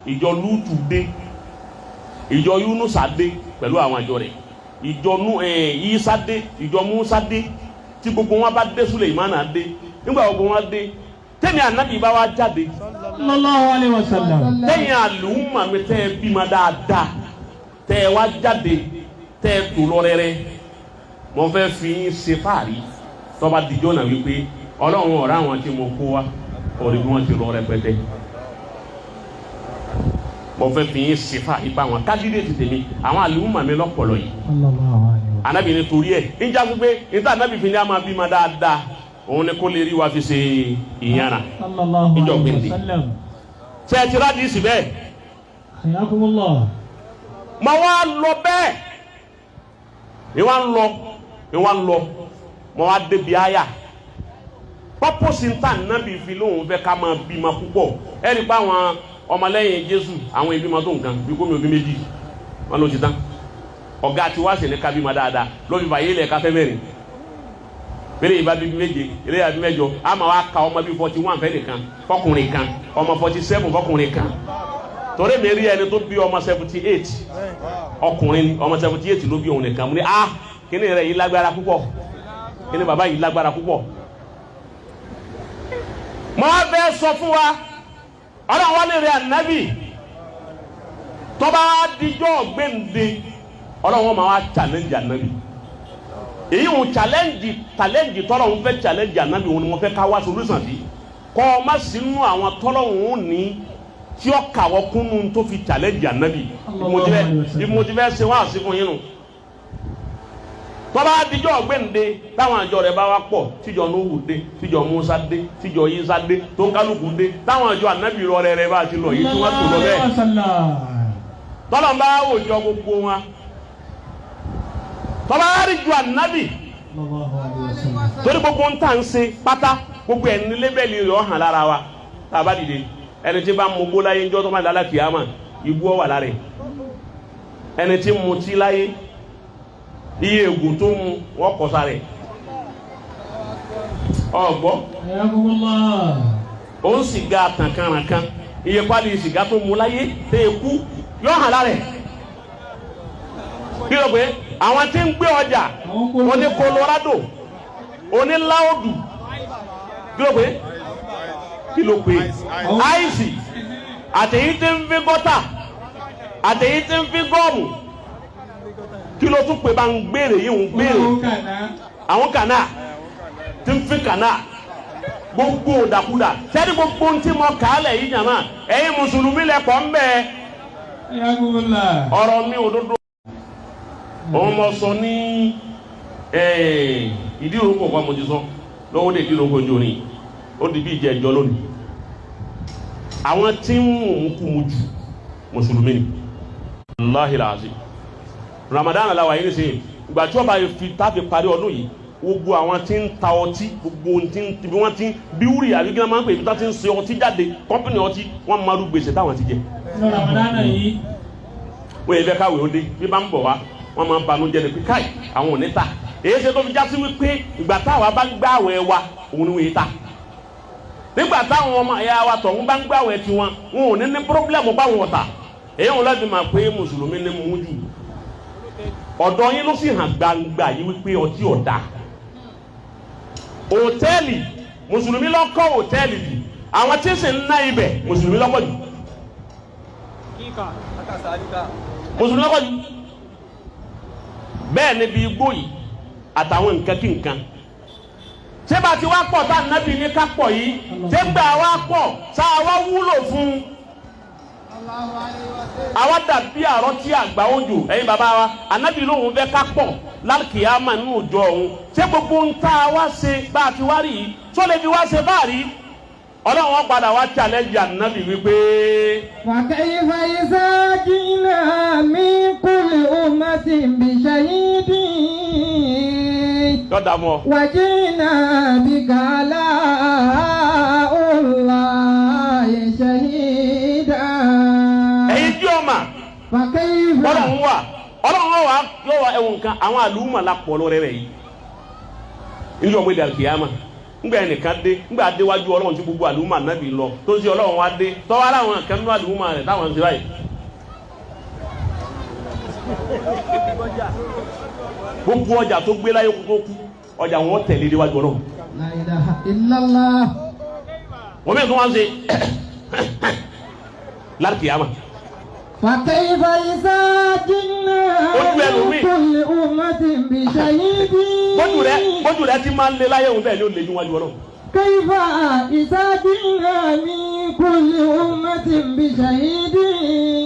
ìjọ Lútù dé, ìjọ Yúnúsà dé pẹ̀lú àwọn àjọ rẹ̀, ìjọ Ìsá dé, ìjọ Músá dé, tí gbogbo wọn bá dé Sùlẹ̀mánà dé, nígbà gbogbo wọn dé tẹ́mi ànábì bá wá jáde sallallahu alaihi wasallam tẹ́yìn àlùmọ̀ mi tẹ́ ẹ bímọ dáadáa tẹ́ ẹ wá jáde tẹ́ ẹ tó lọ rẹ́rẹ́ mo fẹ́ fi yín ṣe fáàrí tọ́ba dijọ́ náà wípé Ọlọ́run ọ̀rá àwọn tí mo kó wa orí bí wọ́n ti lọ rẹpẹtẹ mo fẹ́ fi yín ṣe fáàrí pa àwọn kádìdé tèmi àwọn àlùmọ̀ mi lọ́pọ̀lọ́ yìí ànábì ní torí ẹ̀ ń já pé níta ànábì fi ní a máa bímọ dáadáa òun ni kò lè rí wa fi ṣe ìyànà ìjọ gbèndé ṣe ẹ ti rádìí sí bẹ́ẹ̀ ma wá lọ bẹ́ẹ̀ ìwà ń lọ ma wá débi àyà pọ́pọ́sì ń tà nábì fi lóhùn fẹ́ ká máa bímọ púpọ̀ ẹni pa àwọn ọmọlẹ́yìn Jésù àwọn ìbímọ tó nǹkan bí gómìnà òbí méjì wọn ló ti tán ọ̀gá tí wá sí ní ká bímọ dáadáa lóbi bàyẹ̀ ilẹ̀ káfẹ́ mẹ́rin bẹ́ẹ̀ yìí bá bí méje eré yà bí mẹ́jọ a máa wá ka ọmọ bí 41 fẹ́ nìkan fọkùnrin kan ọmọ 47 fọkùnrin kan torí mi rí ẹni tó bí ọmọ 78 ọkùnrin ọmọ 78 ló bí òun nìkan mo ní kíni rẹ̀ yìí lágbára púpọ̀ kíni bàbá yìí lágbára púpọ̀. mo á bẹ sọ fún wa ọlọ́run wọlé rẹ̀ ànábì tọ́ba dijọ́ gbẹ̀ǹde ọlọ́run wọn máa wá challenge ànábì èyí wọn challenge tọ́lọ̀ wọn fẹ́ challenge ànábì wọn ni wọn fẹ́ ká wá solution sí kọ́ ọ má sínú àwọn tọ́lọ̀ wọn ní tí ó kàwọ́ kúnnú tó fi challenge ànábì ìmọ̀tìfẹ́ ṣe wá àsìkò yín nù tọ́ba adijọ́ ọ̀gbẹ́ǹde táwọn àjọ rẹ̀ bá wá pọ̀ tíjọ Nóhù dé tíjọ Músá dé tíjọ Ìsá dé tó ń kálukú dé táwọn àjọ ànábì rọ rẹ̀ bá ti lọ yìí tí wọ́n tó lọ bẹ́ẹ̀ tọ́lọ̀ ń bá wòjọ gbogbo wọn tọ́ba rí ju ànábì torí gbogbo ń tà ń ṣe pátá gbogbo ẹ̀ ní lébẹ̀lì rẹ̀ ọ̀hàn lára wa tá a bá dìde ẹni tí bá mú gbó láyé ńjọ́ tó máa dá láti àmà ibú ọ̀wà lára ẹ̀ ẹni tí mu tí láyé iye ègùn tó mu wọ́n kọ́ sára ẹ̀ ọ̀gbọ́ ó ń sìgá tànkàrànkàn iye pálí sìgá tó mu láyé tẹ́ ẹ kú yọ̀ hàn lára ẹ̀ kí ló pé àwọn tí ń gbé ọjà oní Colorado oní Láòdù kí ló pé àìsì àtẹ̀yí tí ń fi gọ́tà àtẹ̀yí tí ń fi gọ́ọ̀mù kí ló tún pé bá ń gbèrè yìí ń gbèrè àwọn kàná tí ń fi kàná gbogbo òdàkúdà sẹ́ni gbogbo ń tí mo kà á lẹ̀ yìí jàmá ẹ̀yin mùsùlùmí lẹ́kọ̀ọ́ ń bẹ ọ̀rọ̀ mi òdodo òun mọ sọ ní ìdíròkò kan mo ti sọ lọ́wọ́ dé ìdíròkò jòní ó di bí ìjẹ́ ìjọ lónìí àwọn tí ń mú kú mu jù mùsùlùmí ni aláhìláàzí Ramadan aláwà yìí nìsín ìgbà tí wọ́n bá fi táfi parí ọdún yìí gbogbo àwọn tí ń ta ọtí gbogbo tí bí wọ́n ti bí wúrì àbí kí wọ́n máa ń pè bí wọ́n ti ń ṣe ọtí jáde kọ́mpìnì ọtí wọ́n máa rú gbèsè táwọn ti jẹ Ramadan yìí wọ́n yẹ fẹ́ káwé ó dé bí bá ń bọ̀ wá wọ́n máa ń banú jẹ́ ni pé káì àwọn ò ní ta èyí ṣe tó fi já sí wípé ìgbà táwa bá ń gbààwẹ̀ wa òun ni wọ́n yé ta nígbà táwọn ọmọ ẹ̀yà wa tọ̀hún bá ń gbààwẹ̀ tiwọn wọn ò ní ní pírọ́blẹ́mù báwọn ọ̀tà èyí wọn láti máa pé mùsùlùmí ní mú jù ọ̀dọ̀ yín ló sì hàn gbangba yìí wípé ọtí ọ̀dà hòtẹ́ẹ̀lì mùsùlùmí lọ́kọ́ hòtẹ́ẹ̀lì bì àwọn tí ń sì ń ná ibẹ̀ mùsùlùmí lọ́kọ́ jù mùsùlùmí lọ́kọ́ jù bẹ́ẹ̀ níbi igbó yìí àtàwọn nǹkan kí nǹkan ṣé bá ti wá pọ̀ tá ànábì ní ká pọ̀ yìí ṣé gbà wá pọ̀ tá a wá wúlò fún àwa dàbí àrọ́ tí àgbà òjò ẹ̀yin bàbá wa ànábì lóhùn fẹ́ ká pọ̀ lálùkìyámà nínú ìjọ òun ṣé gbogbo ń tá a wá ṣe bá a ti wá rí yìí tó lè fi wá ṣe báàrí ọlọ́run wọn padà wá challenge ànábì wípé. فكيف إذا جئنا من كل أمة بشهيد وجئنا بك على الله شهيدا. èyí tí o mà ọlọ́run wà yóò wá ẹ̀wọ̀n kan àwọn àlùmọ̀ la pọ̀ lọ́rẹ́ rẹ̀ yìí níjọ́ ọmọ ìdàlù kìyàmà ngbà ẹnìkan dé ngbà adéwájú Ọlọ́run tí gbogbo àlùmọ ànábì lọ tó ń ṣe Ọlọ́run wá dé tọwọ aláwọn akẹnu àlùmọ rẹ táwọn ń ṣe báyìí. gbogbo ọjà tó gbé láyé kókó kú ọjà wọn tẹ̀lé déwájú Ọlọ́run. La ilaha illallah. wọ́n bẹ́ẹ̀ tó wá ń ṣe láti yàmà. فكيف إذا جئنا من كل أمة بشهيد. bójú rẹ ti máa ń lé láyé òun bẹ́ẹ̀ ni ó lè níwájú Ọlọ́run. كيف إذا جئنا من كل أمة بشهيد.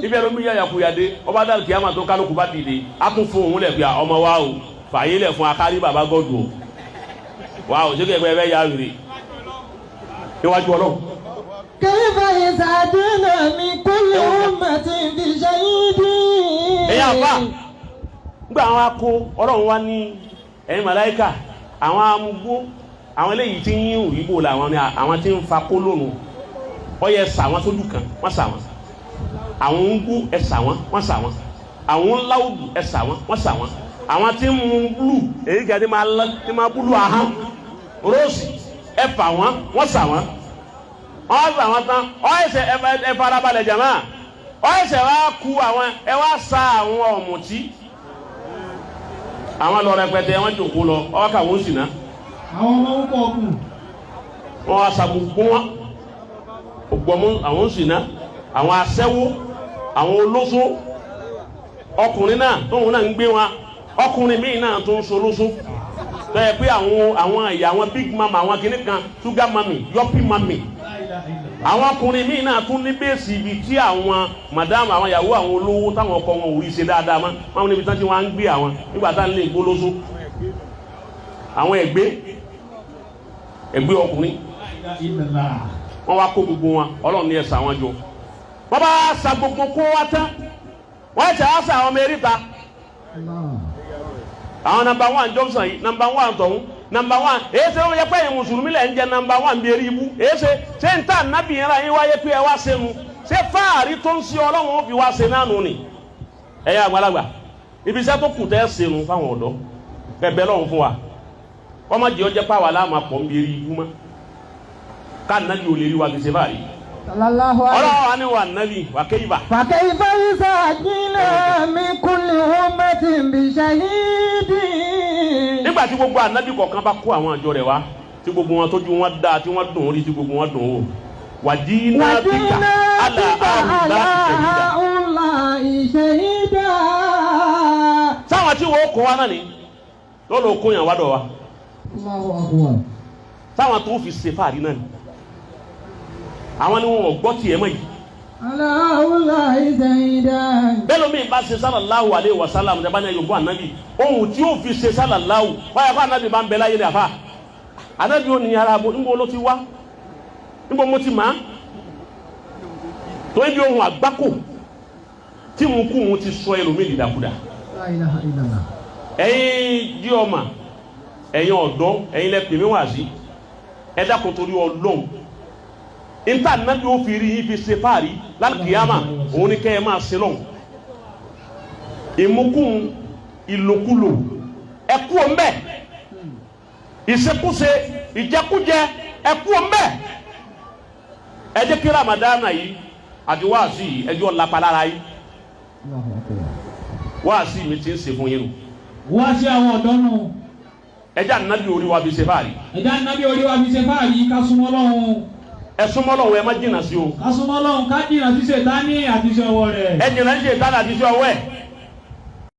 ibi ẹ̀rọ mi yá yakuyade ọba dàlù kìámà tó kálukú bá dìde a tún fún òun lẹ̀ pé ọmọ wa o fàyè lẹ̀ fún akárí bàbá gọ́dù o wa o ṣé kẹ́kẹ́ bẹ́ẹ̀ yá rèé níwájú Ọlọ́run. كيف إذا جئنا من كل أمة بشهيد. ẹ̀yà àfà gbà àwọn akó Ọlọ́run wá ní ẹ̀yin màláíkà àwọn amúgbó àwọn eléyìí tí ń yín òyìnbó làwọn ni àwọn tí ń fa kó lónìí ọyẹ sà wọn sójú kan wọn sà wọn àwọn ń gún ẹ sà wọn wọn sà wọn àwọn ńláwùdù ẹ sà wọn wọn sà wọn àwọn tí ń mú búlù èyí gàdé máa lọ tí máa búlù ahọ́n róòsì ẹ fà wọn wọn sà wọn wọn sà wọn tán ọyẹsẹ ẹ farabalẹ̀ jàmá ọyẹsẹ wa ku àwọn ẹ wá sa àwọn ọ̀mùtí àwọn lọ rẹpẹtẹ wọn jòkó lọ ọkà wọn sì ná àwọn ọmọ ń kọ́ ọkùn. wọn wá sa gbogbo wọn ògbọmọ àwọn sì ná àwọn aṣẹ́wó àwọn olóṣó ọkùnrin náà tóun náà ń gbé wọn ọkùnrin míì náà tó ń solóṣó tẹ́ pé àwọn ìyá àwọn big mama àwọn kìnnì kan sugar mami yọpí mami àwọn ọkùnrin míì náà tún ní bẹ́ẹ̀sì ibi tí àwọn madam àwọn ìyàwó àwọn olówó táwọn ọkọ wọn ò rí ṣe dáadáa mọ́ wọn níbi tán tí wọ́n á ń gbé àwọn nígbà tá à ń lè gbólóṣó àwọn ẹgbẹ́ ọkùnrin wọ́n wá kó gbogbo wọn Ọlọ́run ní ẹ̀sà wọn jọ wọ́n bá sa gbogbo kó wá tán wọ́n ṣe á sa àwọn ọmọ eríta àwọn number 1 Johnson yìí number 1 tọ̀hún number 1 èyí ṣe wọ́n yẹ pé ẹ̀yin mùsùlùmí lẹ̀ ń jẹ number 1 bí eré ibú èyí ṣe ń tà nábì yẹn ra yín wáyé pé ẹ wá sẹ́nu ṣé fáàrí tó ń ṣe Ọlọ́run ó fi wá ṣe náà nù ni ẹ̀yin àgbàlagbà ibi iṣẹ́ tó kù tẹ́ ẹ ṣẹnu fáwọn ọ̀dọ́ bẹ̀bẹ̀ lọ́hùn fún wa ọmọ jẹ́ ọjẹ́ pàwọ́ aláàmà pọ̀ ń bí eré ibú mọ́ ká nàbí ò lè rí wa fi ṣe báyìí Ọlọ́run wa ni wà nàbí wà kéyìbà. فكيف إذا جئنا من كل أمة بشهيد. nígbà tí gbogbo ànábì kọ̀ọ̀kan bá kó àwọn àjọ rẹ̀ wá tí gbogbo wọn tójú wọn dáa tí wọ́n dùn orí tí gbogbo wọn dùn ó wàdínà bíkà àlà àrùn ṣahida. sáwọn tí wọ́n kó wa náà ni lọ́lọ́ kó yàn wádọ̀ wa sáwọn tó fi ṣe fàárí náà ni àwọn ni wọn gbọ́ tiẹ̀ mọ́ yìí. Allahi ṣahida. bẹ́ẹ̀ lómi bá ṣe sallallahu alaihi wasallam ní abáyé yorùbá ànábì ohun tí ó fi ṣe sallallahu wáyà fún ànábì bá ń bẹ láyé ní àfà ànábì ó ní ara níbo ló ti wá níbo mo ti máa tó ibi ohun àgbákò tí mo kú mo ti sọ ẹlòmíì dìdàkudà. La ilaha illallah. ẹ̀yin jí ọmọ ẹ̀yin ọ̀dọ́ ẹ̀yin lẹ́pẹ̀ mi wá sí ẹ dákun torí Ọlọ́run níta nàbí ó fi rí yín fi ṣe fáàrí lálùkìyàmà òun ni kẹ́ ẹ máa ṣe lọ́hùn ìmúkùn ìlòkulò ẹkú ọ̀nbẹ ìṣekúṣe ìjẹkújẹ ẹkú ọ̀nbẹ ẹ jẹ́ kí Ramadana yìí àti wáàsí yìí ẹjọ́ lápalára yìí wáàsí mi ti ń ṣe fún yín nù. wá sí àwọn ọ̀dọ́ nù. ẹjẹ́ ànábì orí wa fi ṣe fáàrí. ẹjẹ́ ànábì orí wa fi ṣe fáàrí ká súnmọ́ Ọlọ́run. ẹ súnmọ́ Ọlọ́run ẹ má jìnnà sí o. ká súnmọ́ Ọlọ́run ká jìnnà sí Ṣẹ̀tánì àti iṣẹ́ ọwọ́ rẹ̀. ẹ jìnnà sí Ṣẹ̀tánì àti iṣẹ́ ọwọ́ ẹ̀.